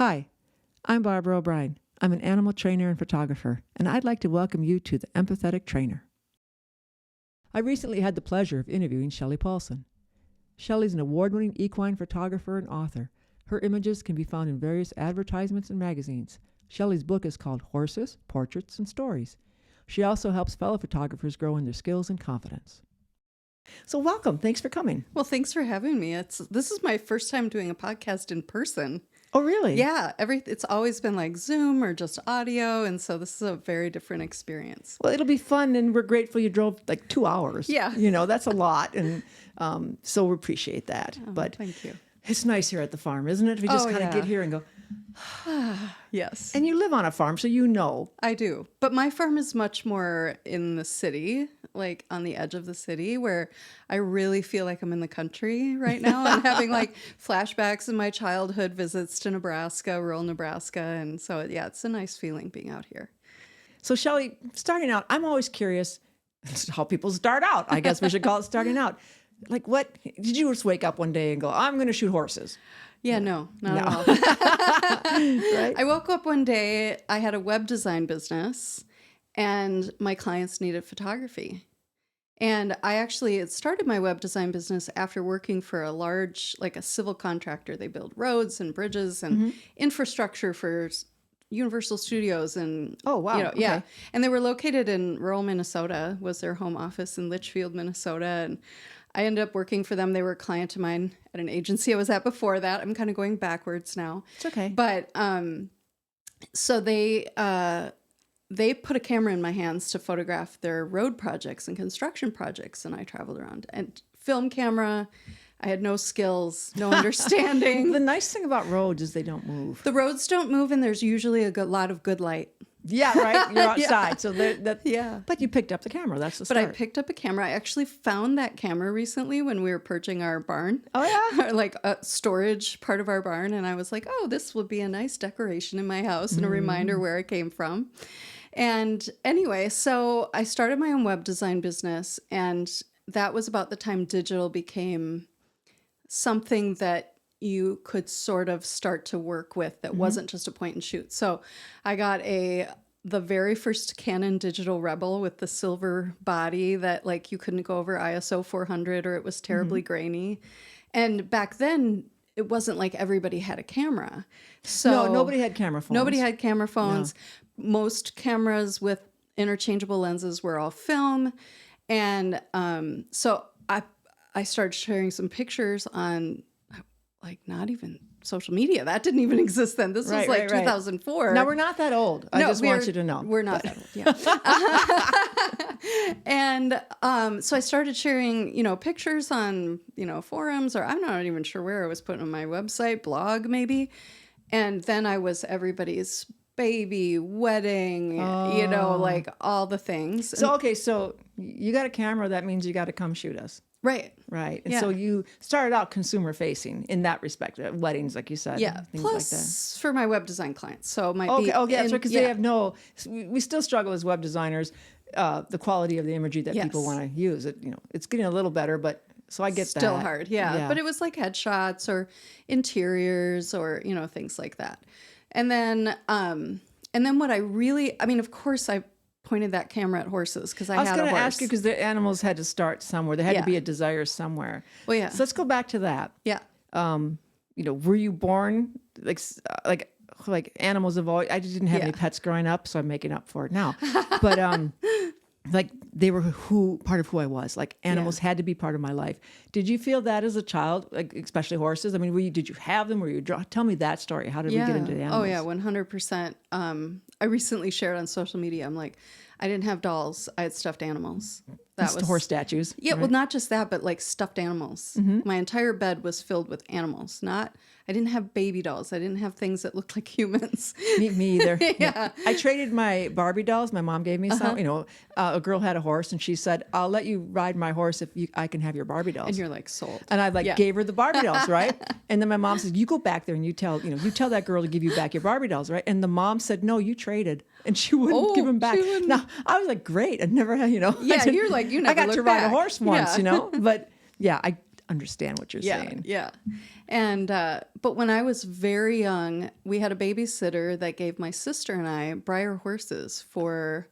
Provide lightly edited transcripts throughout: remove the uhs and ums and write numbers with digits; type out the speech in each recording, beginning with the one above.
Hi, I'm Barbara O'Brien. I'm an animal trainer and photographer, and I'd like to welcome you to The Empathetic Trainer. I recently had the pleasure of interviewing Shelley Paulson. Shelley's an award-winning equine photographer and author. Her images can be found in various advertisements and magazines. Shelley's book is called Horses, Portraits, and Stories. She also helps fellow photographers grow in their skills and confidence. So welcome. Thanks for coming. Well, thanks for having me. This is my first time doing a podcast in person. Oh, really? Yeah, it's always been like Zoom or just audio, and so this is a very different experience. Well, it'll be fun, and we're grateful you drove like 2 hours. Yeah. You know, that's a lot, and so we appreciate that. Oh, but thank you. It's nice here at the farm, isn't it? We just kind of get here and go. Yes. And you live on a farm, so you know. I do. But my farm is much more in the city, like on the edge of the city, where I really feel like I'm in the country right now. I'm having like flashbacks of my childhood visits to Nebraska, rural Nebraska. And so, yeah, it's a nice feeling being out here. So, Shelley, starting out, I'm always curious how people start out. I guess we should call it starting out. Like, what did you just wake up one day and go, I'm going to shoot horses? Yeah, not at all. Right? I woke up one day, I had a web design business, and my clients needed photography. And it started my web design business after working for a large, like a civil contractor. They build roads and bridges and infrastructure for Universal Studios and Oh, wow. yeah. Okay. And they were located in rural Minnesota, was their home office in Litchfield, Minnesota. And I ended up working for them. They were a client of mine at an agency I was at before that. I'm kind of going backwards now. It's okay. But so they put a camera in my hands to photograph their road projects and construction projects, and I traveled around. And film camera, I had no skills, no understanding. The nice thing about roads is they don't move. The roads don't move, and there's usually a lot of good light. Yeah, right? You're outside. So Yeah. But you picked up the camera. That's the But start. I picked up a camera. I actually found that camera recently when we were purging our barn. Oh, yeah? Like a storage part of our barn. And I was like, oh, this will be a nice decoration in my house and a reminder where it came from. And anyway, so I started my own web design business. And that was about the time digital became something that you could sort of start to work with that wasn't just a point and shoot. So I got the very first Canon Digital Rebel with the silver body that like you couldn't go over ISO 400 or it was terribly grainy. And back then it wasn't like everybody had a camera. So No, nobody had camera phones. Nobody had camera phones. No. Most cameras with interchangeable lenses were all film. And so I started sharing some pictures on like not even social media. That didn't even exist then. This was like 2004. Now, we're not that old. I just want you to know. We're not that old, yeah. And so I started sharing, pictures on, forums, or I'm not even sure where I was putting on my website, blog maybe. And then I was everybody's baby, wedding, like all the things. So, okay, so you got a camera. That means you got to come shoot us. Right. Right. And so you started out consumer facing in that respect, weddings, like you said. Yeah. Things Plus like that. for my web design clients. So it might be. Okay, that's right. Because they have we still struggle as web designers, the quality of the imagery that people want to use. It's getting a little better, but so I get that. Still hard. Yeah. But it was like headshots or interiors or, things like that. And then what of course I pointed that camera at horses because I was going to ask you because the animals had to start somewhere. There had to be a desire somewhere. Well, yeah. So let's go back to that. Yeah. Were you born like animals have always? I didn't have any pets growing up, so I'm making up for it now. But like they were part of who I was. Like animals had to be part of my life. Did you feel that as a child, like especially horses? I mean, did you have them? Tell me that story. How did we get into the animals? Oh yeah, 100%. I recently shared on social media. I'm like, I didn't have dolls. I had stuffed animals. That was horse statues. Yeah, right? Well, not just that, but like stuffed animals. My entire bed was filled with animals. I didn't have baby dolls. I didn't have things that looked like humans. Me either. Yeah. I traded my Barbie dolls. My mom gave me some. A girl had a horse, and she said, "I'll let you ride my horse if I can have your Barbie dolls." And you're like, sold. And I gave her the Barbie dolls, right? And then my mom said, "You go back there and you tell that girl to give you back your Barbie dolls, right?" And the mom said, "No, you traded," and she wouldn't give them back. Now I was like, "Great! I never had, Yeah, you're like, you never. I got to ride a horse once, But yeah, understand what you're Yeah, saying. yeah. And but when I was very young, we had a babysitter that gave my sister and I Breyer horses for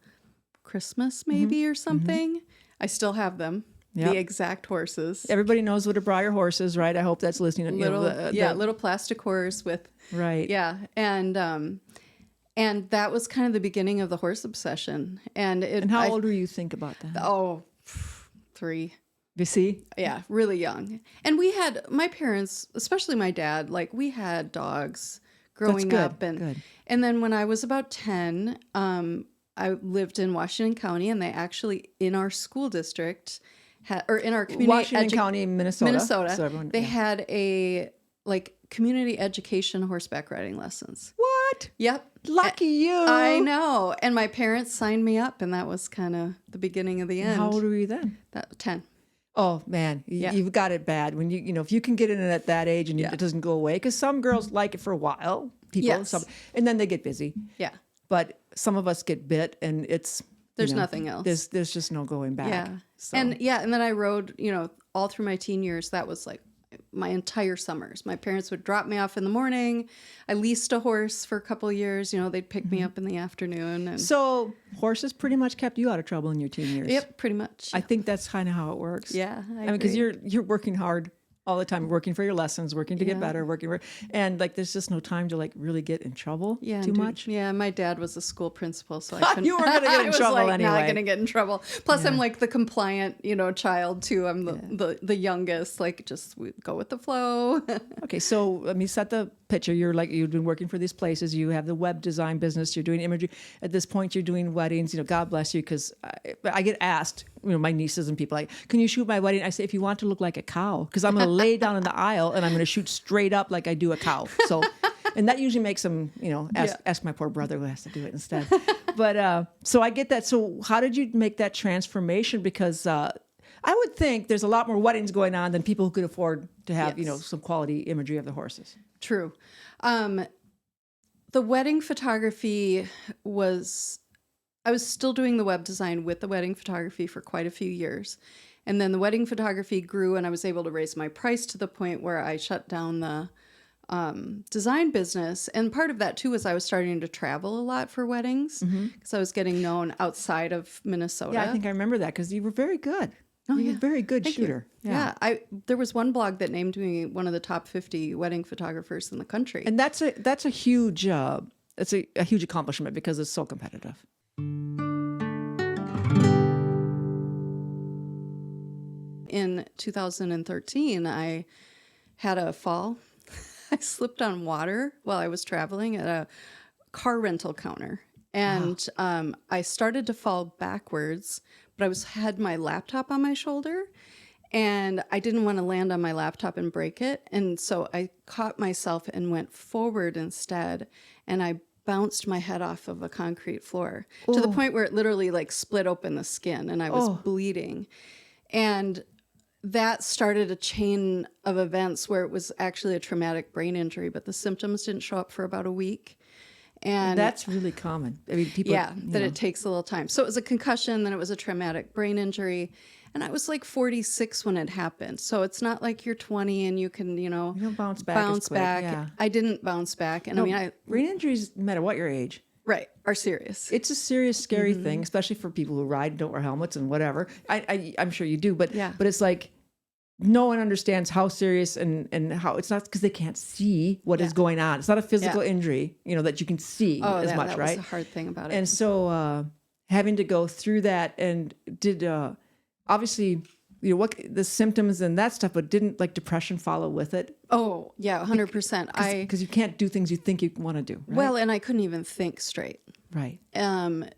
Christmas, maybe or something. I still have them. Yep. The exact horses. Everybody knows what a Breyer horse is, right? I hope that's listening. Little, little plastic horse with, right. Yeah, and that was kind of the beginning of the horse obsession. And how old were you think about that? Oh, 3. You see? Yeah, really young. And we had, my parents, especially my dad, like we had dogs growing up. And then when I was about 10, I lived in Washington County, and they actually, in our school district, or in our community, Washington County, Minnesota. So they had a like community education horseback riding lessons. What? Yep. Lucky you. I know. And my parents signed me up, and that was kind of the beginning of the end. How old were you then? 10. Oh man, you've got it bad when you know if you can get in it at that age and it doesn't go away, because some girls like it for a while, and then they get busy. Yeah. But some of us get bit, and there's nothing else. There's just no going back. Yeah. So. And then I rode, all through my teen years. That was like my entire summers. My parents would drop me off in the morning. I leased a horse for a couple of years. They'd pick me up in the afternoon. And so horses pretty much kept you out of trouble in your teen years. Yep, pretty much. I think that's kind of how it works. Yeah, I mean, because agree. you're working hard all the time, working for your lessons, working to get better, and like there's just no time to like really get in trouble too much. Yeah, my dad was a school principal, so I couldn't. You were gonna get in trouble anyway. Not gonna get in trouble. Plus, I'm like the compliant, child too. I'm the youngest. Like, just we go with the flow. Okay, so let me set the picture. You've been working for these places. You have the web design business. You're doing imagery. At this point, you're doing weddings. God bless you, because I get asked, my nieces and people like, can you shoot my wedding? I say, if you want to look like a cow, because I'm going to lay down in the aisle and I'm going to shoot straight up like I do a cow. So, and that usually makes them, ask my poor brother who has to do it instead. But so I get that. So how did you make that transformation? Because I would think there's a lot more weddings going on than people who could afford to have, some quality imagery of the horses. True. The wedding photography I was still doing the web design with the wedding photography for quite a few years. And then the wedding photography grew, and I was able to raise my price to the point where I shut down the design business. And part of that too was I was starting to travel a lot for weddings, because I was getting known outside of Minnesota. Yeah, I think I remember that, because you were very good. Oh, You're a very good Thank shooter. You. Yeah. There was one blog that named me one of the top 50 wedding photographers in the country. And that's a huge it's a huge accomplishment, because it's so competitive. In 2013, I had a fall. I slipped on water while I was traveling at a car rental counter. And I started to fall backwards, but had my laptop on my shoulder, and I didn't want to land on my laptop and break it. And so I caught myself and went forward instead, and I bounced my head off of a concrete floor to the point where it literally like split open the skin, and I was bleeding. And that started a chain of events where it was actually a traumatic brain injury, but the symptoms didn't show up for about a week. And that's really common. I mean, people. It takes a little time. So it was a concussion, then it was a traumatic brain injury. And I was like 46 when it happened. So it's not like you're 20 and you can, you don't bounce back. Yeah. I didn't bounce back. And brain injuries, no matter what your age. Right, are serious. It's a serious, scary thing, especially for people who ride and don't wear helmets and whatever. I'm sure you do, but it's like no one understands how serious and how it's not, because they can't see what is going on. It's not a physical injury, that you can see as much, that right? Was the hard thing about it. And so having to go through that, and did obviously what the symptoms and that stuff, but didn't like depression follow with it? Oh yeah, 100%. Because you can't do things you think you want to do. Right? Well, and I couldn't even think straight. Right.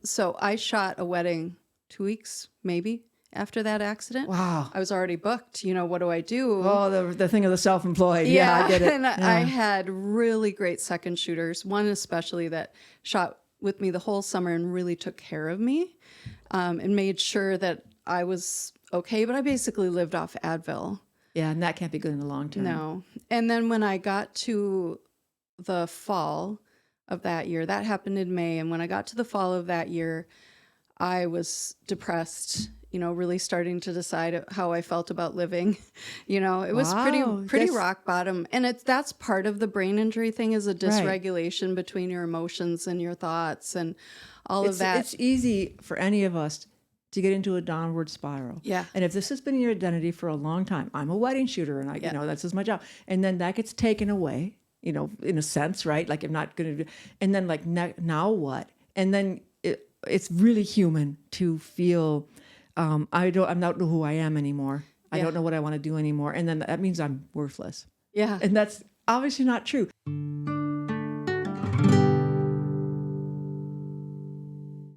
So I shot a wedding 2 weeks maybe after that accident. Wow. I was already booked. What do I do? Oh, the thing of the self-employed. Yeah, I get it. And I had really great second shooters, one especially that shot with me the whole summer and really took care of me, and made sure that I was okay. But I basically lived off Advil. Yeah, and that can't be good in the long term. No. And then when I got to the fall of that year, that happened in May. And when I got to the fall of that year, I was depressed, really starting to decide how I felt about living. It was Wow, pretty that's rock bottom. And that's part of the brain injury thing, is a right. dysregulation between your emotions and your thoughts and all of that. It's easy for any of us to get into a downward spiral. Yeah. And if this has been your identity for a long time, I'm a wedding shooter and Yeah. that's just my job. And then that gets taken away, in a sense, right? Like I'm not going to do, and then like now what? And then it's really human to feel, I'm not who I am anymore. I Yeah. don't know what I want to do anymore. And then that means I'm worthless. Yeah. And that's obviously not true.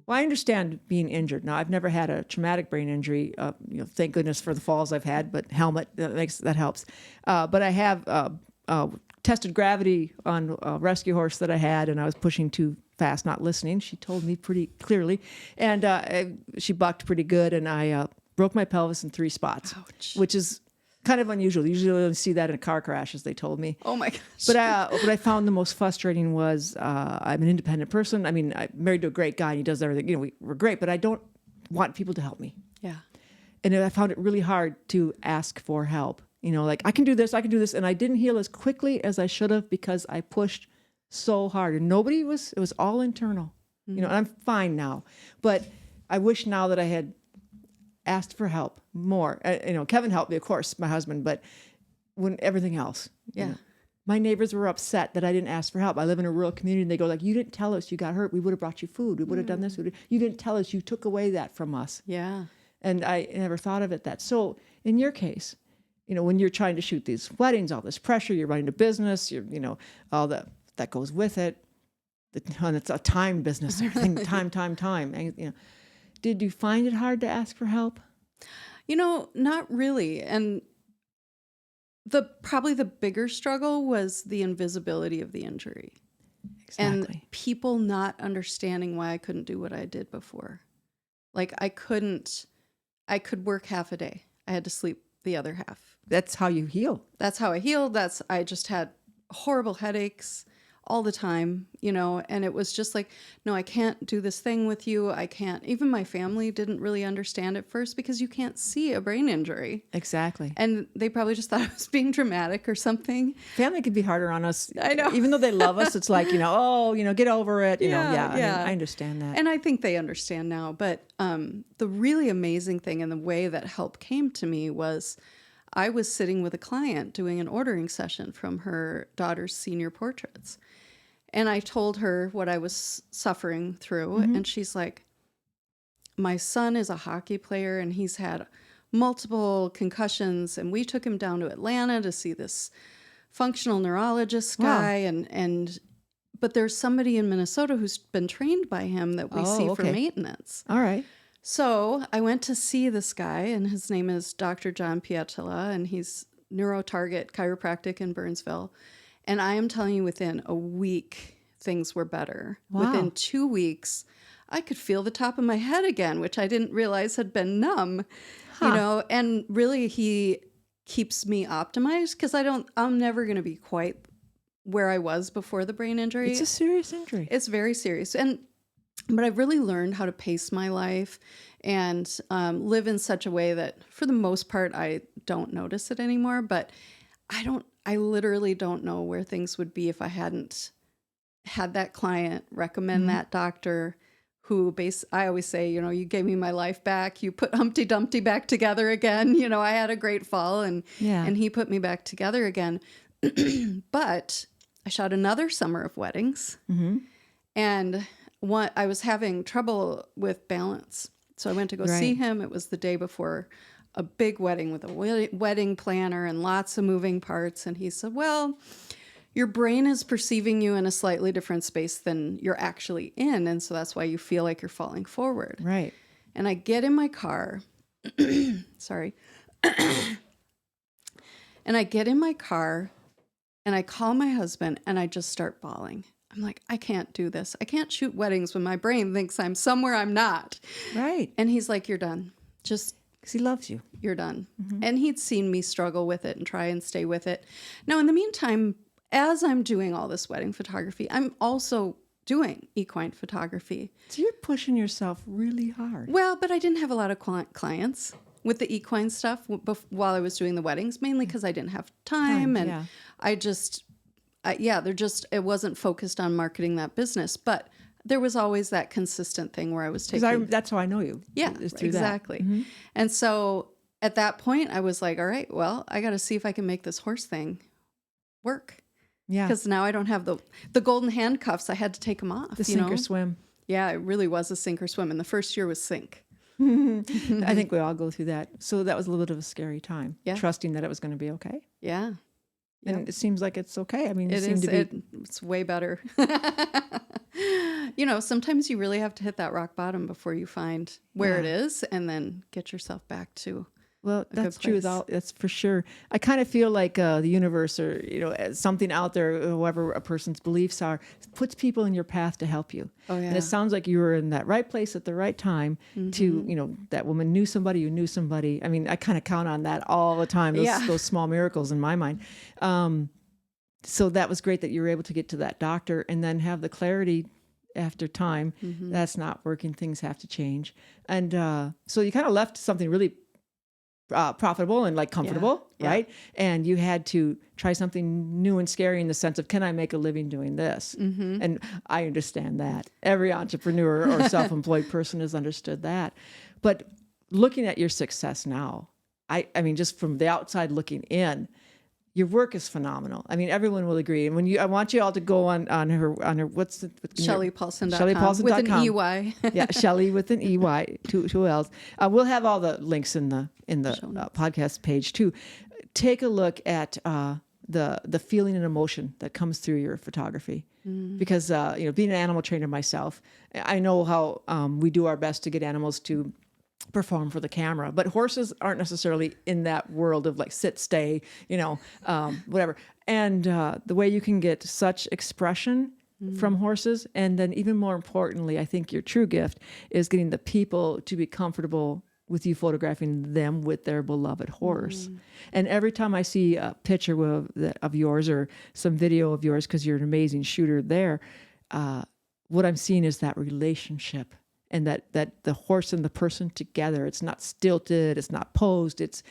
Well, I understand being injured. Now, I've never had a traumatic brain injury. Thank goodness for the falls I've had, but helmet, that helps. But I have tested gravity on a rescue horse that I had, and I was pushing too fast, not listening. She told me pretty clearly, and she bucked pretty good, and I broke my pelvis in 3 spots, Ouch. which is kind of unusual. Usually you only see that in a car crash, as they told me. Oh my gosh. But what I found the most frustrating was I'm an independent person. I mean, I'm married to a great guy, and he does everything. We're great, but I don't want people to help me. Yeah. And I found it really hard to ask for help. Like I can do this, and I didn't heal as quickly as I should have because I pushed so hard, and it was all internal. Mm-hmm. And I'm fine now, but I wish now that I had asked for help more. Kevin helped me, of course, my husband, but when everything else, Yeah. my neighbors were upset that I didn't ask for help. I live in a rural community, and they go like, "You didn't tell us you got hurt. We would have brought you food. We would have done this. You didn't tell us. You took away that from us." Yeah. And I never thought of it that. So in your case, when you're trying to shoot these weddings, all this pressure, you're running a business, all that goes with it. And it's a time business, everything, time. And, did you find it hard to ask for help? Not really. And probably the bigger struggle was the invisibility of the injury. Exactly. And people not understanding why I couldn't do what I did before. Like I could work half a day. I had to sleep the other half. That's how you heal. That's how I healed. I just had horrible headaches all the time, and it was just like, no, I can't do this thing with you. I can't. Even my family didn't really understand at first because you can't see a brain injury. Exactly. And they probably just thought I was being dramatic or something. Family can be harder on us. I know. Even though they love us, it's like, get over it. Yeah. I mean, I understand that. And I think they understand now. But the really amazing thing and the way that help came to me was I was sitting with a client doing an ordering session from her daughter's senior portraits. And I told her what I was suffering through. Mm-hmm. And she's like, my son is a hockey player and he's had multiple concussions. And we took him down to Atlanta to see this functional neurologist guy. Wow. But there's somebody in Minnesota who's been trained by him that we see for maintenance. All right. So I went to see this guy, and his name is Dr. John Pietila, and he's NeuroTarget Chiropractic in Burnsville. And I am telling you, within a week, things were better. Wow. Within 2 weeks, I could feel the top of my head again, which I didn't realize had been numb, and really he keeps me optimized because I'm never going to be quite where I was before the brain injury. It's a serious injury. It's very serious. But I've really learned how to pace my life and live in such a way that for the most part, I don't notice it anymore. But I literally don't know where things would be if I hadn't had that client recommend that doctor who I always say, you gave me my life back. You put Humpty Dumpty back together again. I had a great fall and he put me back together again. But I shot another summer of weddings and I was having trouble with balance. So I went to go see him. It was the day before a big wedding with a wedding planner and lots of moving parts. And he said, well, your brain is perceiving you in a slightly different space than you're actually in. And so that's why you feel like you're falling forward. Right. And I get in my car. Sorry. And I get in my car and I call my husband and I just start bawling. I'm like, I can't do this. I can't shoot weddings when my brain thinks I'm somewhere I'm not. Right. And he's like, you're done. Just because he loves you. You're done. And he'd seen me struggle with it and try and stay with it. Now, in the meantime, as I'm doing all this wedding photography, I'm also doing equine photography. So you're pushing yourself really hard. Well, but I didn't have a lot of clients with the equine stuff while I was doing the weddings, mainly because I didn't have time. And yeah. I just, it wasn't focused on marketing that business. But there was always that consistent thing where I was taking. That's how I know you. Yeah, exactly. Mm-hmm. And so at that point, I was like, all right, well, I got to see if I can make this horse thing work. Yeah. Because now I don't have the golden handcuffs. I had to take them off. The sink or swim. Yeah, it really was a sink or swim. And the first year was sink. I think we all go through that. So that was a little bit of a scary time. Yeah. Trusting that it was going to be okay. Yeah. And it seems like it's okay. I mean, it's way better. Sometimes you really have to hit that rock bottom before you find where it is and then get yourself back to Well, that's true. That's for sure. I kind of feel like the universe or, something out there, whoever a person's beliefs are, puts people in your path to help you. Oh, yeah. And it sounds like you were in that right place at the right time to, that woman knew somebody who knew somebody. I mean, I kind of count on that all the time, those small miracles in my mind. So that was great that you were able to get to that doctor and then have the clarity after time. That's not working. Things have to change. And so you kind of left something really profitable and like comfortable, right? And you had to try something new and scary in the sense of, can I make a living doing this? And I understand that. Every entrepreneur or self-employed person has understood that. But looking at your success now, I mean, just from the outside looking in, your work is phenomenal. I mean, everyone will agree. And I want you all to go on her what's the ShelleyPaulson.com. ShelleyPaulson.com. With an EY. Yeah, Shelley with an EY, two L's. We'll have all the links in the podcast page too. Take a look at the feeling and emotion that comes through your photography. Because being an animal trainer myself, I know how we do our best to get animals to perform for the camera, but horses aren't necessarily in that world of like sit, stay, whatever. And the way you can get such expression from horses, and then even more importantly, I think your true gift is getting the people to be comfortable with you photographing them with their beloved horse. And every time I see a picture of yours or some video of yours, because you're an amazing shooter there, what I'm seeing is that relationship. And that the horse and the person together, it's not stilted, it's not posed, it's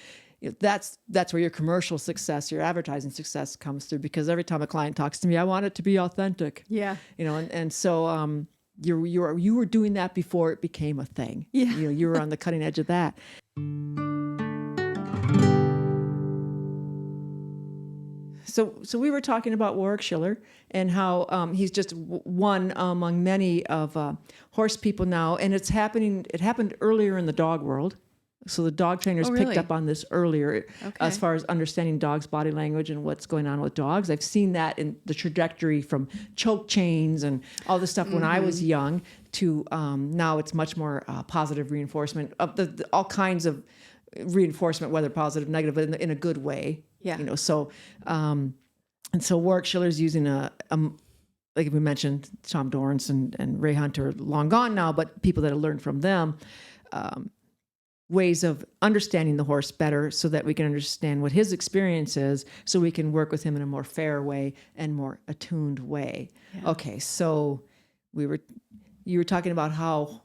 that's where your commercial success, your advertising success comes through. Because every time a client talks to me, I want it to be authentic. Yeah, and so you were doing that before it became a thing. Yeah, you were on the cutting edge of that. So we were talking about Warwick Schiller and how he's just one among many of horse people now, and it's happening. It happened earlier in the dog world, so the dog trainers picked up on this earlier as far as understanding dogs' body language and what's going on with dogs. I've seen that in the trajectory from choke chains and all this stuff when I was young to now. It's much more positive reinforcement of all kinds of reinforcement, whether positive, negative, but in a good way. Yeah. So, and so Warwick Schiller's using like we mentioned, Tom Dorrance and Ray Hunter, long gone now, but people that have learned from them, ways of understanding the horse better so that we can understand what his experience is, so we can work with him in a more fair way and more attuned way. Yeah. Okay. So you were talking about how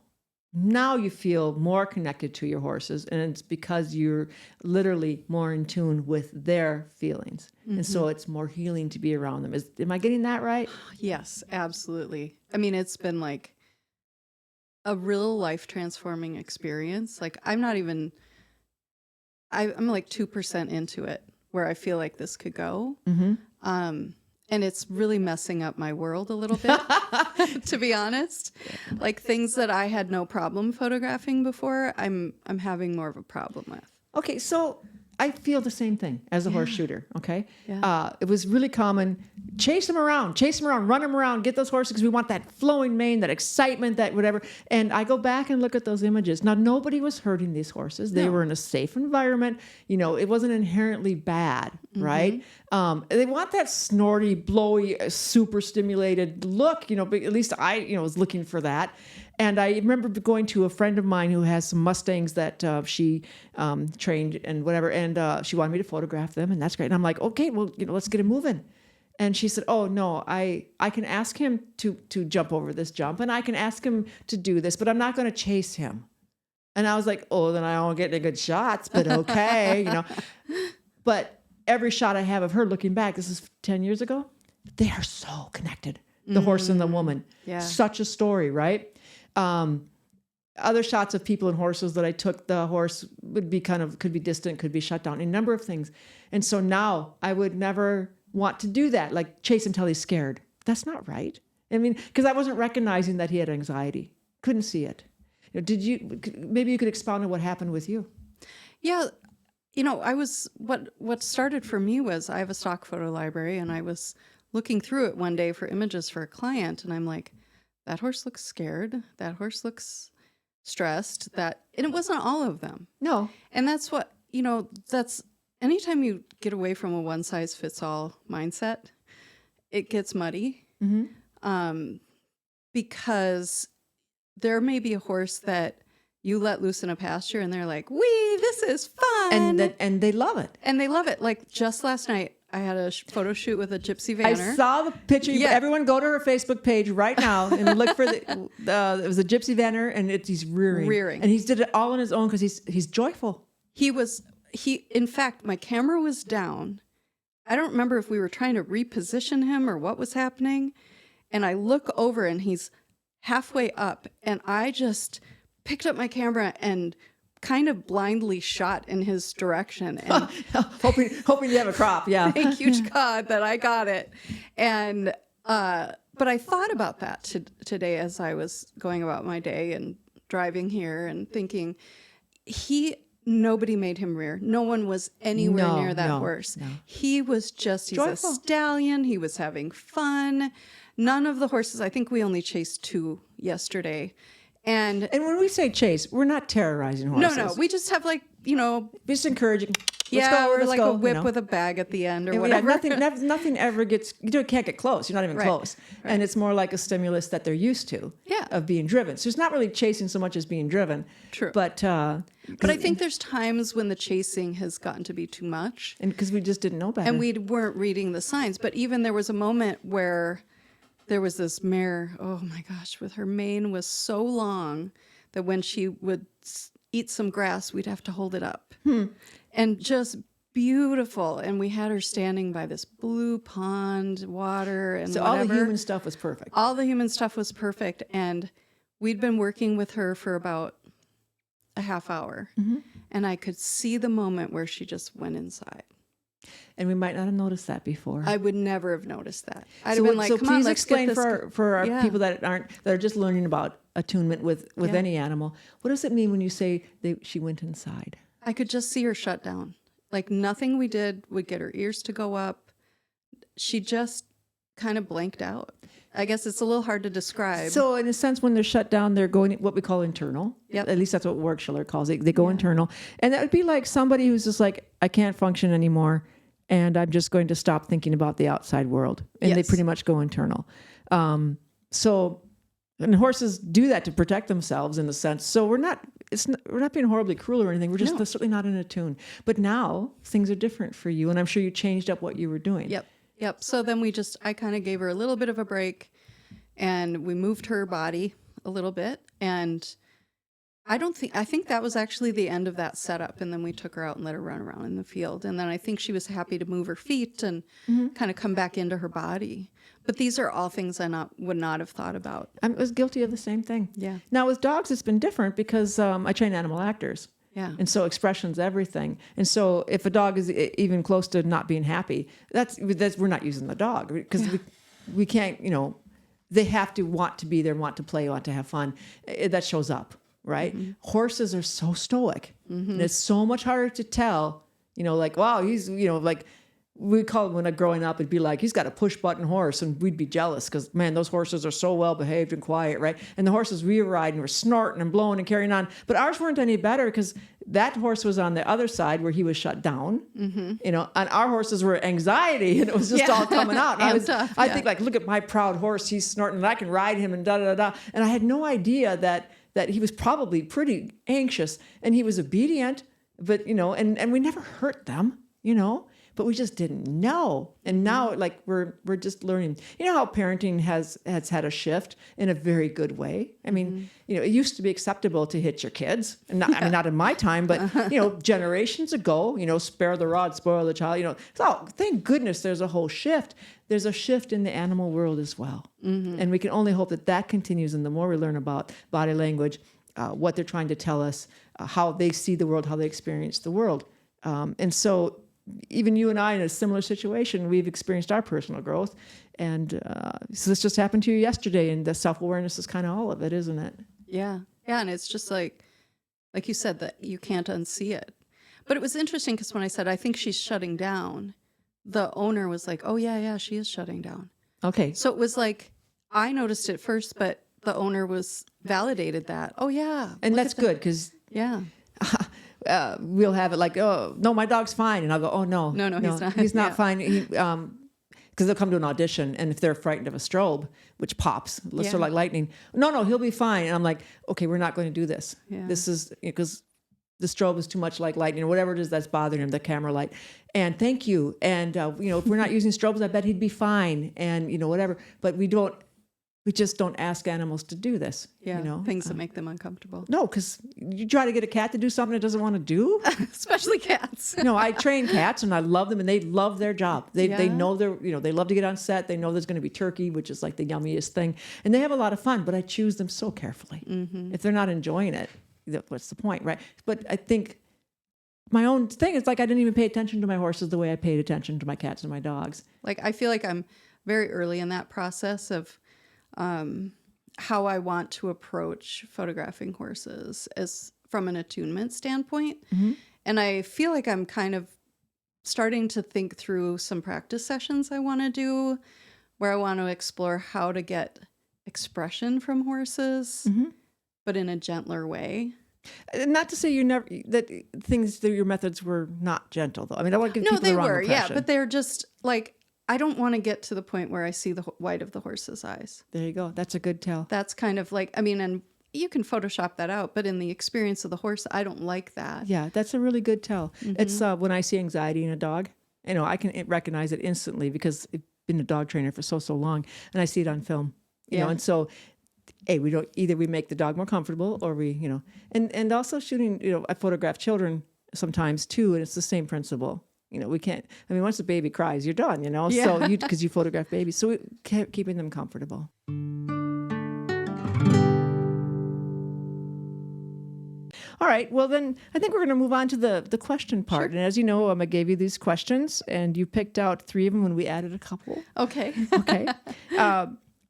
now you feel more connected to your horses, and it's because you're literally more in tune with their feelings. And so it's more healing to be around them. Am I getting that right? Yes, absolutely. I mean, it's been like a real life transforming experience. Like I'm like 2% into it where I feel like this could go. And it's really messing up my world a little bit, to be honest. Like things that I had no problem photographing before, I'm having more of a problem with. Okay, so I feel the same thing as a horse shooter, okay? Yeah. It was really common. Chase them around, run them around, get those horses, because we want that flowing mane, that excitement, that whatever. And I go back and look at those images. Now, nobody was hurting these horses. They were in a safe environment. It wasn't inherently bad, right? They want that snorty, blowy, super stimulated look, but at least I, was looking for that. And I remember going to a friend of mine who has some Mustangs that she trained and whatever, and she wanted me to photograph them, and that's great. And I'm like, okay, well, let's get it moving. And she said, oh, no, I can ask him to jump over this jump, and I can ask him to do this, but I'm not going to chase him. And I was like, oh, then I won't get any good shots, but okay, But every shot I have of her looking back, this is 10 years ago, they are so connected, the horse and the woman. Yeah. Such a story, right? Other shots of people and horses that I took, the horse would be could be distant, could be shut down, a number of things. And so now I would never want to do that, like chase him till he's scared. That's not right. I mean, because I wasn't recognizing that he had anxiety. Couldn't see it. Maybe you could expound on what happened with you. Yeah. I was, what started for me was I have a stock photo library, and I was looking through it one day for images for a client. And I'm like, that horse looks scared. That horse looks stressed. And it wasn't all of them. No. And that's what, that's anytime you get away from a one size fits all mindset, it gets muddy. Mm-hmm. Because there may be a horse that you let loose in a pasture and they're like, wee, this is fun. And they love it. And they love it. Like just last night, I had a photo shoot with a gypsy vanner. I saw the picture. Yeah. Everyone go to her Facebook page right now and look for it was a gypsy vanner, and he's rearing. And he did it all on his own because he's joyful. In fact, my camera was down. I don't remember if we were trying to reposition him or what was happening. And I look over and he's halfway up, and I just picked up my camera and kind of blindly shot in his direction, and hoping you have a crop. Yeah. Thank you to God that I got it. And but I thought about that today as I was going about my day and driving here and thinking, nobody made him rear. No one was anywhere near that horse. No. He was he's joyful. A stallion. He was having fun. None of the horses, I think we only chased 2 yesterday. And when we say chase, we're not terrorizing horses. No. We just have just encouraging. Let's go, a whip with a bag at the end or whatever. Nothing ever gets, can't get close. You're not even close. Right. And it's more like a stimulus that they're used to of being driven. So it's not really chasing so much as being driven. True. But I think there's times when the chasing has gotten to be too much. And because we just didn't know better. And we weren't reading the signs. But even there was a moment where there was this mare, oh my gosh, with her mane was so long that when she would eat some grass, we'd have to hold it up. And just beautiful. And we had her standing by this blue pond, water, and so whatever. All the human stuff was perfect. All the human stuff was perfect. And we'd been working with her for about a half hour. Mm-hmm. And I could see the moment where she just went inside. And we might not have noticed that before. I would never have noticed that. I'd have been like, come on, let's explain get this. for our people that are just learning about attunement with any animal. What does it mean when you say she went inside? I could just see her shut down. Like nothing we did would get her ears to go up. She just kind of blanked out. I guess it's a little hard to describe. So in a sense, when they're shut down, they're going what we call internal. Yep. At least that's what Schiller calls it. They go internal. And that would be like somebody who's just like, I can't function anymore, and I'm just going to stop thinking about the outside world. And they pretty much go internal. And horses do that to protect themselves in a sense. So we're not being horribly cruel or anything. We're just certainly not in a tune. But now things are different for you, and I'm sure you changed up what you were doing. Yep. So then I kind of gave her a little bit of a break, and we moved her body a little bit. And I think that was actually the end of that setup. And then we took her out and let her run around in the field. And then I think she was happy to move her feet and kind of come back into her body. But these are all things I would not have thought about. I was guilty of the same thing. Yeah. Now with dogs, it's been different because I train animal actors. Yeah. And so expression's everything. And so if a dog is even close to not being happy, that's we're not using the dog because we can't, they have to want to be there, want to play, want to have fun. That shows up, right? Mm-hmm. Horses are so stoic. Mm-hmm. And it's so much harder to tell, like, wow, he's, like, we call it when growing up, it'd be like, he's got a push button horse, and we'd be jealous because, man, those horses are so well behaved and quiet, right? And the horses we were riding were snorting and blowing and carrying on. But ours weren't any better because that horse was on the other side where he was shut down, and our horses were anxiety, and it was just all coming out. And I think like, look at my proud horse, he's snorting and I can ride him and da-da-da-da. And I had no idea that he was probably pretty anxious, and he was obedient, but, and we never hurt them, but we just didn't know. And now, like, we're just learning. You know how parenting has had a shift in a very good way. I mean, you know, it used to be acceptable to hit your kids, and not, I mean, not in my time, but you know, generations ago, you know, spare the rod, spoil the child. You know, so thank goodness there's a whole shift. There's a shift in the animal world as well, and we can only hope that continues. And the more we learn about body language, what they're trying to tell us, how they see the world, how they experience the world, and so. Even you and I in a similar situation, we've experienced our personal growth. And so this just happened to you yesterday, and the self-awareness is kind of all of it, isn't it? Yeah. Yeah. And it's just like you said, that you can't unsee it. But it was interesting because when I said, I think she's shutting down, the owner was like, oh, yeah, she is shutting down. Okay. So it was like, I noticed it first, but the owner was validated that. Oh, yeah. And that's good because... Yeah. we'll have it like, oh, no, my dog's fine. And I'll go, oh, no, he's not. He's not Yeah. fine. Because they'll come to an audition, and if they're frightened of a strobe, which pops, sort of like lightning, no, he'll be fine. And I'm like, okay, we're not going to do this. Yeah. This is because the strobe is too much like lightning or whatever it is that's bothering him, the camera light. And thank you. And, you know, if we're not using strobes, I bet he'd be fine. And, you know, whatever. But we just don't ask animals to do this. Yeah, you know? things that make them uncomfortable. No, because you try to get a cat to do something it doesn't want to do. Especially cats. No, I train cats and I love them, and they love their job. They Yeah. know they love to get on set. They know there's going to be turkey, which is like the yummiest thing, and they have a lot of fun. But I choose them so carefully. If they're not enjoying it, what's the point, right? But I think my own thing is like I didn't even pay attention to my horses the way I paid attention to my cats and my dogs. Like, I feel like I'm very early in that process of how I want to approach photographing horses as from an attunement standpoint. And I feel like I'm kind of starting to think through some practice sessions I want to do where I want to explore how to get expression from horses, but in a gentler way. Not to say your methods were not gentle, though. I mean, I want to give No, people they the wrong were, impression. yeah, but they're just like, I don't want to get to the point where I see the white of the horse's eyes. There you go. That's a good tell. That's kind of like, I mean, and you can Photoshop that out, but in the experience of the horse, I don't like that. Yeah, that's a really good tell. It's when I see anxiety in a dog, you know, I can recognize it instantly because I've been a dog trainer for so long, and I see it on film, you know, and so, hey, we make the dog more comfortable, or we, you know, and also shooting, you know, I photograph children sometimes too, and it's the same principle. You know, we can't, I mean, once a baby cries, you're done, you know, so because you photograph babies, so keeping them comfortable. All right. Well, then I think we're going to move on to the question part. Sure. And as you know, I gave you these questions, and you picked out 3 of them when we added a couple. Okay. Okay.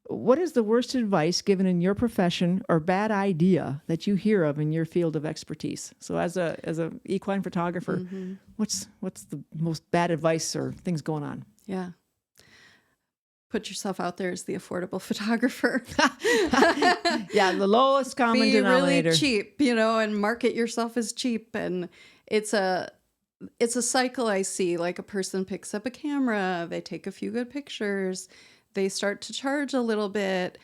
What is the worst advice given in your profession or bad idea that you hear of in your field of expertise? So as a equine photographer, what's the most bad advice or things going on? Yeah. Put yourself out there as the affordable photographer. Yeah, the lowest common Be denominator. really cheap, you know, and market yourself as cheap. And it's a cycle I see. Like, a person picks up a camera, they take a few good pictures, they start to charge a little bit,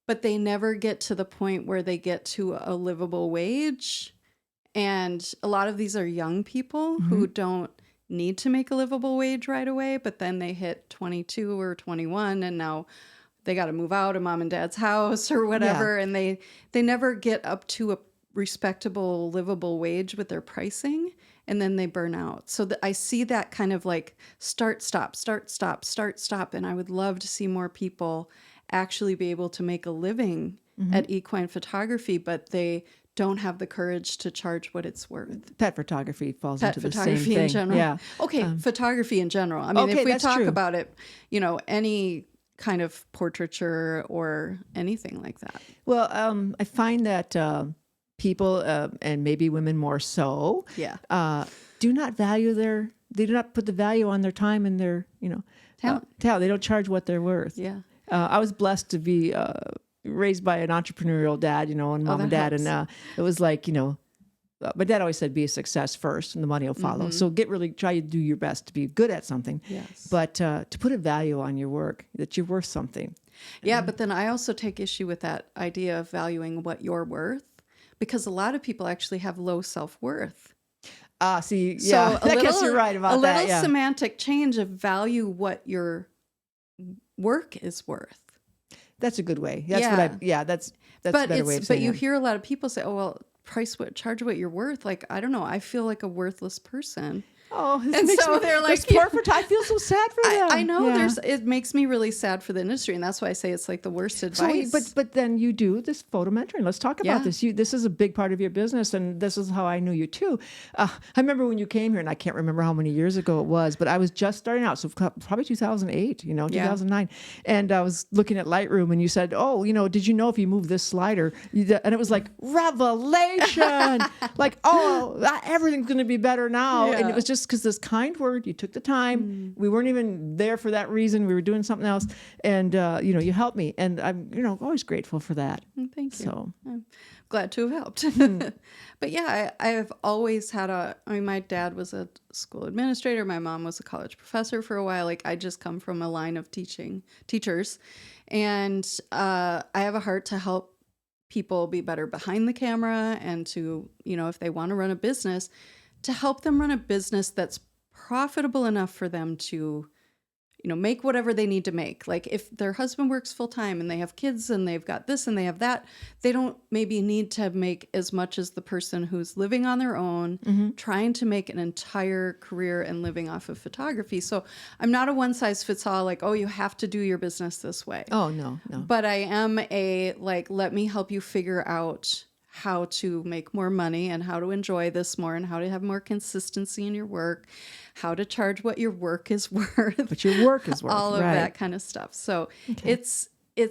but they never get to the point where they get to a livable wage. And a lot of these are young people who don't need to make a livable wage right away, but then they hit 22 or 21 and now they got to move out of mom and dad's house or whatever. And they never get up to a respectable, livable wage with their pricing, and then they burn out. So I see that kind of like start, stop. And I would love to see more people actually be able to make a living at equine photography, but they don't have the courage to charge what it's worth. Pet photography falls Pet into the photography same thing. in general. Yeah. Okay, photography in general. I mean, Okay, if we that's talk true. about it, you know, any kind of portraiture or anything like that. Well, I find that people, and maybe women more so, do not they do not put the value on their time and their, you know, Talent. They don't charge what they're worth. Yeah. I was blessed to be raised by an entrepreneurial dad, you know, and mom and dad. helps. And it was like, you know, my dad always said, be a success first and the money will follow. So try to do your best to be good at something. Yes. But to put a value on your work, that you're worth something. Yeah, but then I also take issue with that idea of valuing what you're worth, because a lot of people actually have low self-worth. See, So yeah, a I guess little, you're right about a that. little Yeah. semantic change of value what your work is worth. That's a good way. That's that's a But better way of but saying you it. hear a lot of people say, "Oh, well, charge what you're worth." Like, I don't know, I feel like a worthless person. Oh, this And makes so me, they're this like, poor I feel so sad for them. I know Yeah. it makes me really sad for the industry, and that's why I say it's like the worst advice. But then you do this photo mentoring. Let's talk about Yeah. this. This is a big part of your business, and this is how I knew you too. I remember when you came here, and I can't remember how many years ago it was, but I was just starting out, so probably 2008, 2009, and I was looking at Lightroom, and you said, "Oh, did you know if you move this slider?" And it was like revelation, like, "Oh, everything's going to be better now," and it was just because this kind word, you took the time. We weren't even there for that reason. We were doing something else, and you helped me, and I'm always grateful for that. Thank you. So I'm glad to have helped. But yeah, I've always had my dad was a school administrator. My mom was a college professor for a while. Like, I just come from a line of teachers, and I have a heart to help people be better behind the camera, and to, if they want to run a business, to help them run a business that's profitable enough for them to, make whatever they need to make. Like, if their husband works full time and they have kids and they've got this and they have that, they don't maybe need to make as much as the person who's living on their own, trying to make an entire career and living off of photography. So I'm not a one size fits all, like, oh, you have to do your business this way. oh no. But I am let me help you figure out how to make more money and how to enjoy this more and how to have more consistency in your work, how to charge what your work is worth. But your work is worth all of right. that kind of stuff. So it's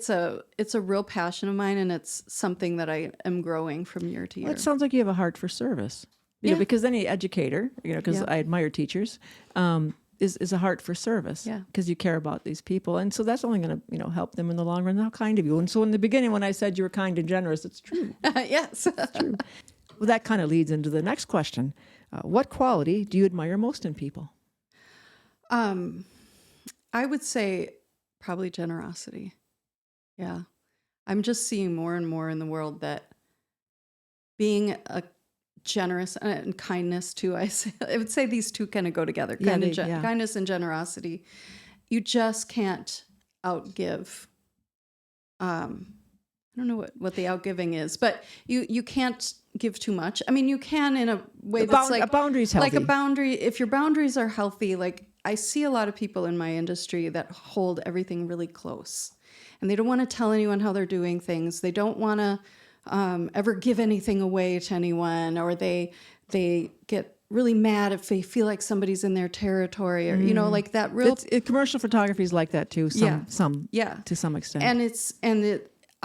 a real passion of mine, and it's something that I am growing from year to year. Well, it sounds like you have a heart for service. Because any educator, because I admire teachers, is a heart for service. Yeah. Because you care about these people, and so that's only going to help them in the long run. How kind of you! And so in the beginning, when I said you were kind and generous, it's true. Yes. It's true. Well, that kind of leads into the next question: what quality do you admire most in people? I would say probably generosity. Yeah. I'm just seeing more and more in the world that being a generous and kindness too. I would say these two kind of go together. Kindness and generosity. You just can't outgive. I don't know what the outgiving is, but you can't give too much. I mean, you can in a way that's like a boundary's healthy. Like a boundary. If your boundaries are healthy, like I see a lot of people in my industry that hold everything really close, and they don't want to tell anyone how they're doing things. They don't want to ever give anything away to anyone, or they get really mad if they feel like somebody's in their territory, or like that real. Commercial photography is like that too. Some to some extent.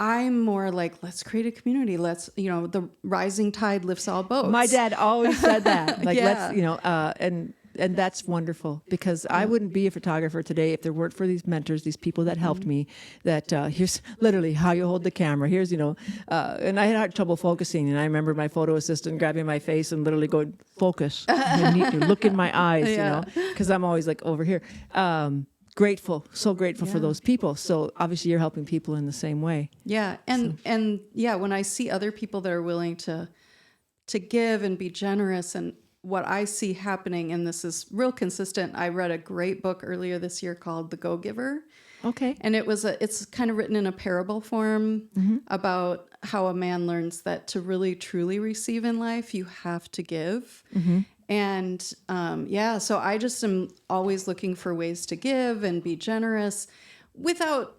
I'm more like, let's create a community. Let's, the rising tide lifts all boats. My dad always said that. Like, Yeah. let's, and that's wonderful, because I wouldn't be a photographer today if there weren't for these mentors, these people that helped me, that here's literally how you hold the camera. Here's, and I had trouble focusing. And I remember my photo assistant grabbing my face and literally going, focus, look in my eyes, because I'm always like over here. So grateful for those people. So obviously you're helping people in the same way. Yeah. And when I see other people that are willing to give and be generous, and what I see happening, and this is real consistent. I read a great book earlier this year called The Go-Giver. Okay. And it's kind of written in a parable form about how a man learns that to really truly receive in life, you have to give. And so I just am always looking for ways to give and be generous without,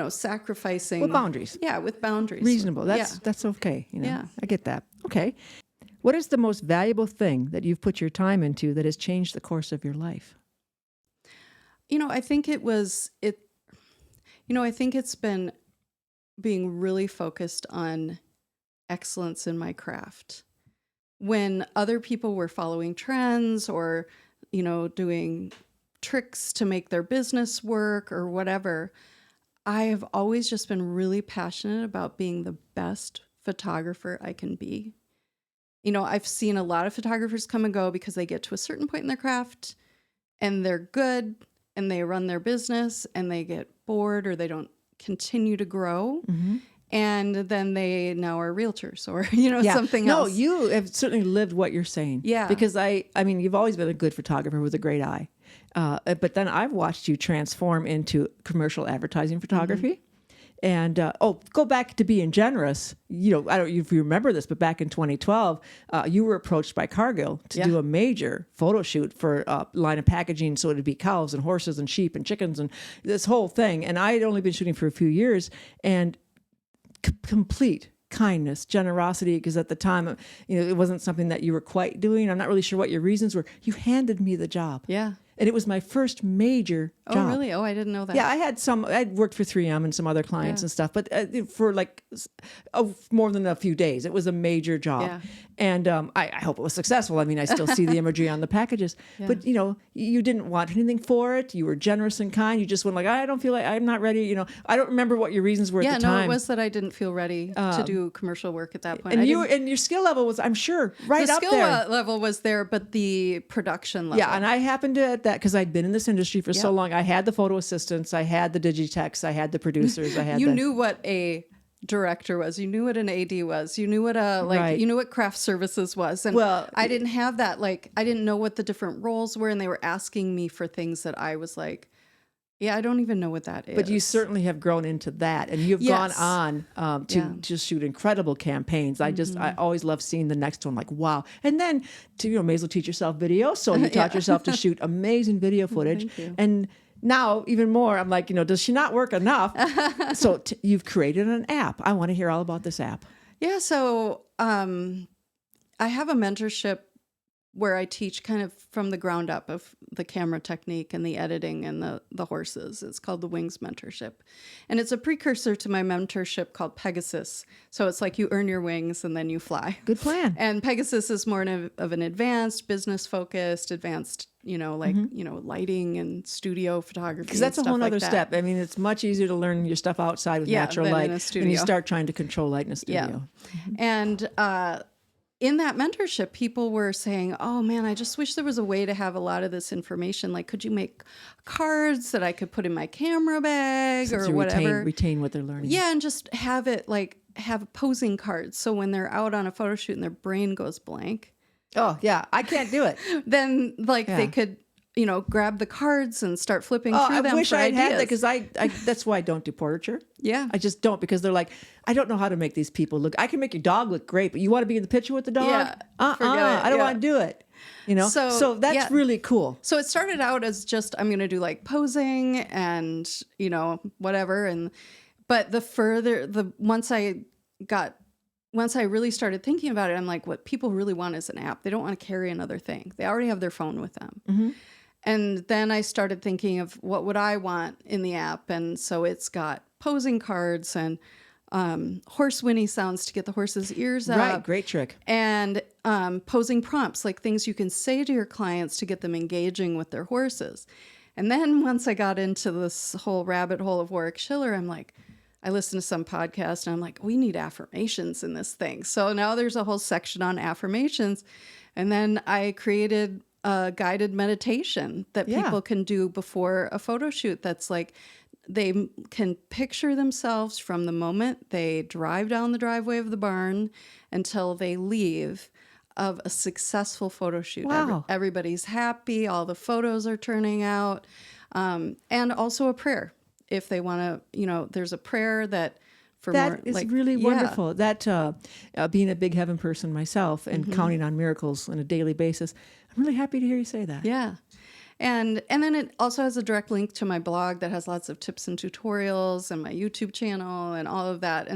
sacrificing. With boundaries. Yeah, with boundaries. Reasonable. That's okay. Yeah. I get that. Okay. What is the most valuable thing that you've put your time into that has changed the course of your life? I think I think it's been being really focused on excellence in my craft. When other people were following trends or, doing tricks to make their business work or whatever, I have always just been really passionate about being the best photographer I can be. I've seen a lot of photographers come and go because they get to a certain point in their craft and they're good and they run their business and they get bored or they don't continue to grow. And then they now are realtors or, something no, else. you have certainly lived what you're saying. Yeah. Because I mean, you've always been a good photographer with a great eye. But then I've watched you transform into commercial advertising photography. And, go back to being generous. I don't know if you remember this, but back in 2012, you were approached by Cargill to do a major photo shoot for a line of packaging. So it'd be cows and horses and sheep and chickens and this whole thing. And I had only been shooting for a few years, and complete kindness, generosity, because at the time, it wasn't something that you were quite doing. I'm not really sure what your reasons were. You handed me the job. Yeah. And it was my first major job. Oh, really? Oh, I didn't know that. Yeah, I'd worked for 3M and some other clients and stuff, but for more than a few days. It was a major job. Yeah. And I hope it was successful. I mean, I still see the imagery on the packages. Yeah. But, you didn't want anything for it. You were generous and kind. You just went like, I don't feel like, I'm not ready. I don't remember what your reasons were at the time. Yeah, no, it was that I didn't feel ready to do commercial work at that point. And your skill level was, I'm sure, right up there. The skill level was there, but the production level. Yeah, and I happened to, at that, because I'd been in this industry for so long, I had the photo assistants, I had the digitechs, I had the producers, I had You knew what a director was. You knew what an AD was. You knew what you knew what craft services was. And I didn't have that. I didn't know what the different roles were, and they were asking me for things that I was like, yeah, I don't even know what that is. But you certainly have grown into that, and you've gone on to just shoot incredible campaigns. I always love seeing the next one, like, wow. And then may as well teach yourself video. So you taught yourself to shoot amazing video footage. Thank you. And now even more, I'm like, does she not work enough? So you've created an app. I want to hear all about this app. Yeah. So I have a mentorship where I teach kind of from the ground up of the camera technique and the editing and the horses. It's called the Wings Mentorship. And it's a precursor to my mentorship called Pegasus. So it's like you earn your wings and then you fly. Good plan. And Pegasus is more of an advanced, business-focused, lighting and studio photography. Because that's a whole other step. I mean, it's much easier to learn your stuff outside with natural light when you start trying to control light in a studio. Yeah. And in that mentorship, people were saying, oh man, I just wish there was a way to have a lot of this information. Like, could you make cards that I could put in my camera bag or whatever? Retain what they're learning. Yeah, and just have it have posing cards. So when they're out on a photo shoot and their brain goes blank. Oh, yeah, I can't do it. Then they could, grab the cards and start flipping through them. I wish I had that, because I that's why I don't do portraiture. Yeah. I just don't, because they're like, I don't know how to make these people look. I can make your dog look great, but you want to be in the picture with the dog? Yeah. Forget it. I don't want to do it. So that's really cool. So it started out as just, I'm going to do posing and, whatever. But once I really started thinking about it, I'm like, what people really want is an app. They don't want to carry another thing. They already have their phone with them. Mm-hmm. And then I started thinking of what would I want in the app. And so it's got posing cards and horse whinny sounds to get the horse's ears up. Right, great trick. And posing prompts, like things you can say to your clients to get them engaging with their horses. And then once I got into this whole rabbit hole of Warwick Schiller, I'm like, I listened to some podcast and I'm like, we need affirmations in this thing. So now there's a whole section on affirmations. And then I created a guided meditation that people can do before a photo shoot. That's like, they can picture themselves from the moment they drive down the driveway of the barn until they leave of a successful photo shoot. Wow. Everybody's happy. All the photos are turning out. And also a prayer. If they want to, there's a prayer that for that more, is really wonderful. That being a big heaven person myself and counting on miracles on a daily basis, I'm really happy to hear you say that. Yeah. And then it also has a direct link to my blog that has lots of tips and tutorials and my YouTube channel and all of that.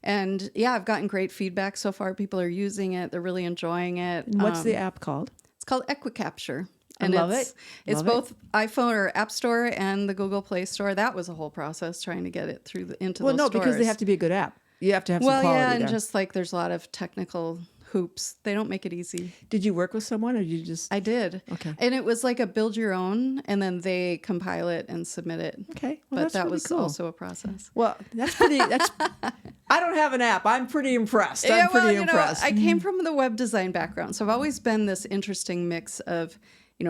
And yeah, I've gotten great feedback so far. People are using it. They're really enjoying it. And what's the app called? It's called Equicapture. And I love it. It's both iPhone or App Store and the Google Play Store. That was a whole process trying to get it into those stores. Well, no, because they have to be a good app. You have to have some quality yeah, and there. just there's a lot of technical hoops. They don't make it easy. Did you work with someone or did you just... I did. Okay. And it was like a build your own, and then they compile it and submit it. Okay. Well, but that really was cool. Also a process. Well, I don't have an app. I'm pretty impressed. I'm pretty impressed. I came from the web design background, so I've always been this interesting mix of,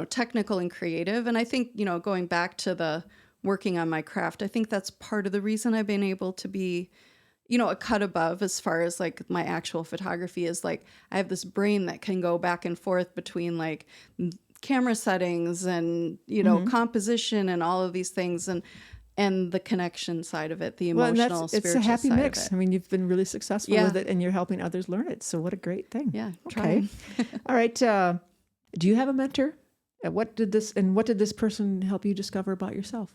technical and creative. And I think, going back to the working on my craft, I think that's part of the reason I've been able to be, a cut above as far as like my actual photography is like, I have this brain that can go back and forth between like camera settings and, composition and all of these things and the connection side of it, the emotional, spiritual it's a happy side mix. of it. I mean, you've been really successful with it and you're helping others learn it. So what a great thing. Yeah. Okay. All right. Do you have a mentor? What did this person help you discover about yourself?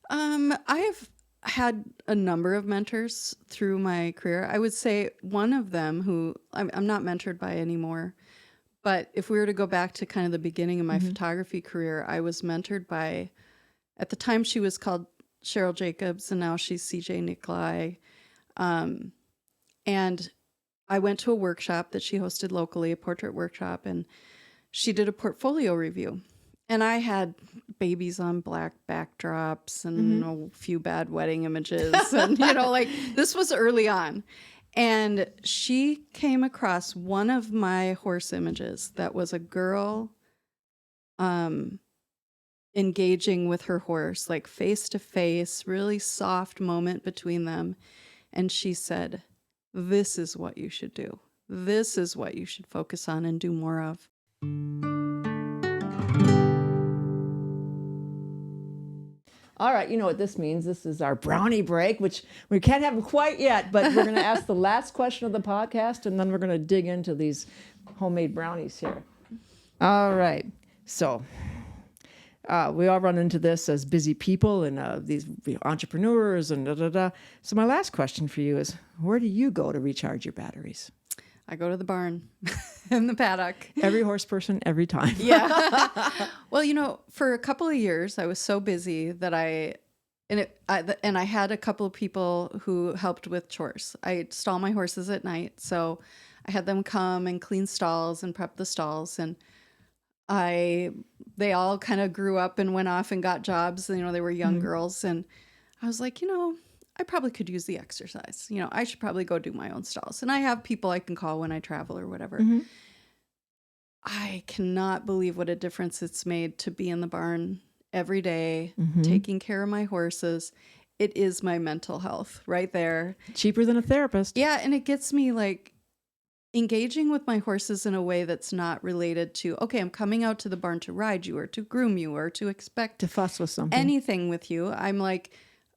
I've had a number of mentors through my career. I would say one of them who I'm not mentored by anymore, but if we were to go back to kind of the beginning of my photography career, I was mentored by, at the time she was called Cheryl Jacobs and now she's CJ Nikolai. And I went to a workshop that she hosted locally, a portrait workshop, and she did a portfolio review. And I had babies on black backdrops and a few bad wedding images. And, like this was early on. And she came across one of my horse images that was a girl engaging with her horse, like face to face, really soft moment between them. And she said, "This is what you should do. This is what you should focus on and do more of." All right, you know what this means. This is our brownie break, which we can't have quite yet, but we're going to ask the last question of the podcast, and then we're going to dig into these homemade brownies here. All right. So we all run into this as busy people and these entrepreneurs and da-da-da. So my last question for you is, where do you go to recharge your batteries? I go to the barn in the paddock. Every horse person, every time. Yeah. Well, for a couple of years, I was so busy that I had a couple of people who helped with chores. I stall my horses at night, so I had them come and clean stalls and prep the stalls, and they all kind of grew up and went off and got jobs. They were young girls, and I was like, I probably could use the exercise. I should probably go do my own stalls. And I have people I can call when I travel or whatever. I cannot believe what a difference it's made to be in the barn every day, taking care of my horses. It is my mental health right there. Cheaper than a therapist. Yeah, and it gets me like engaging with my horses in a way that's not related to, okay, I'm coming out to the barn to ride you or to groom you or to expect to fuss with something. Anything with you. I'm like,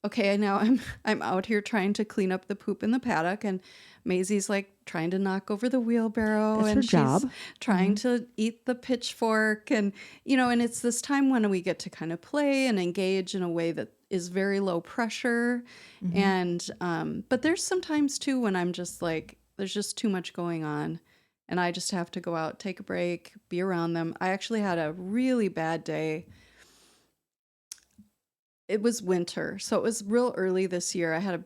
okay, now I'm out here trying to clean up the poop in the paddock, and Maisie's like trying to knock over the wheelbarrow. That's and her she's job. Trying to eat the pitchfork. And, and it's this time when we get to kind of play and engage in a way that is very low pressure. And, but there's sometimes too when I'm just like, there's just too much going on and I just have to go out, take a break, be around them. I actually had a really bad day. It was winter, so it was real early this year. I had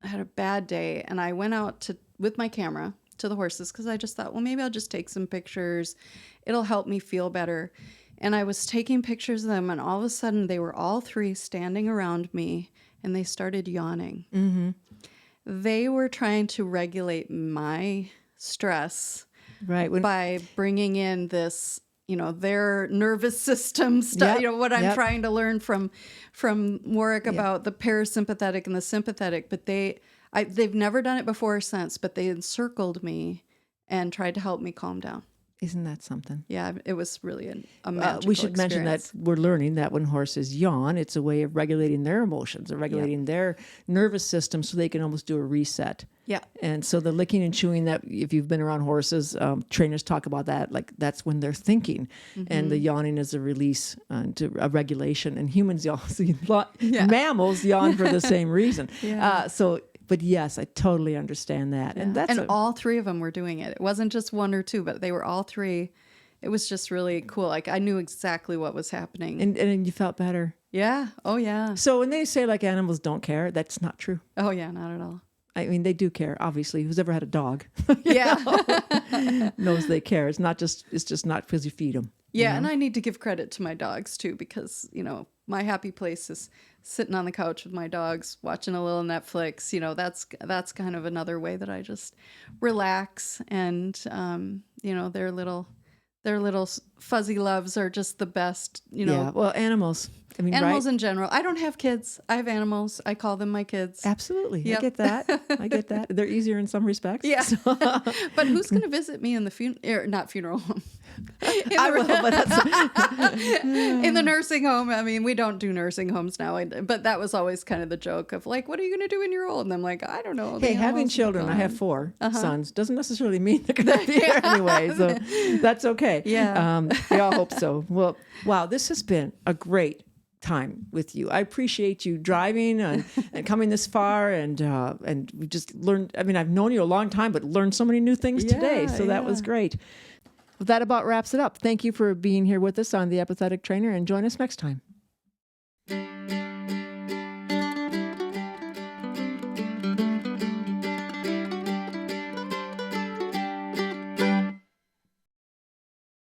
a bad day, and I went out with my camera to the horses because I just thought, well, maybe I'll just take some pictures. It'll help me feel better. And I was taking pictures of them, and all of a sudden, they were all three standing around me, and they started yawning. They were trying to regulate my stress by bringing in this, their nervous system stuff, what I'm trying to learn from Warwick about the parasympathetic and the sympathetic. But they've never done it before or since, but they encircled me and tried to help me calm down. Isn't that something? Yeah, it was really a magical We should experience. mention that we're learning that when horses yawn, it's a way of regulating their emotions or regulating their nervous system so they can almost do a reset. Yeah. And so the licking and chewing, that if you've been around horses, trainers talk about that, like that's when they're thinking. And the yawning is a release to a regulation. And humans yawn, mammals yawn for the same reason. But yes, I totally understand that. Yeah. And all three of them were doing it. It wasn't just one or two, but they were all three. It was just really cool. Like I knew exactly what was happening. And you felt better. Yeah. Oh, yeah. So when they say like animals don't care, that's not true. Oh, yeah. Not at all. I mean, they do care, obviously. Who's ever had a dog knows they care. It's just not because you feed them. Yeah. And I need to give credit to my dogs too, because, my happy place is sitting on the couch with my dogs, watching a little Netflix. That's kind of another way that I just relax. And, their Their little fuzzy loves are just the best, you know. Yeah, well, animals. I mean, Animals right? in general. I don't have kids. I have animals. I call them my kids. Absolutely. Yep. I get that. I get that. They're easier in some respects. Yeah. So- But who's going to visit me in the not funeral home? I will, but that's... In the nursing home. I mean, we don't do nursing homes now, but that was always kind of the joke of like, what are you going to do when you're old? And I'm like, I don't know. Hey, having children, I have 4 sons, doesn't necessarily mean they're going to be here anyway. So that's okay. Yeah. We all hope so. Well, wow, this has been a great time with you. I appreciate you driving and coming this far, and we just learned. I mean, I've known you a long time, but learned so many new things today. So that was great. Well, that about wraps it up. Thank you for being here with us on The Empathetic Trainer, and join us next time.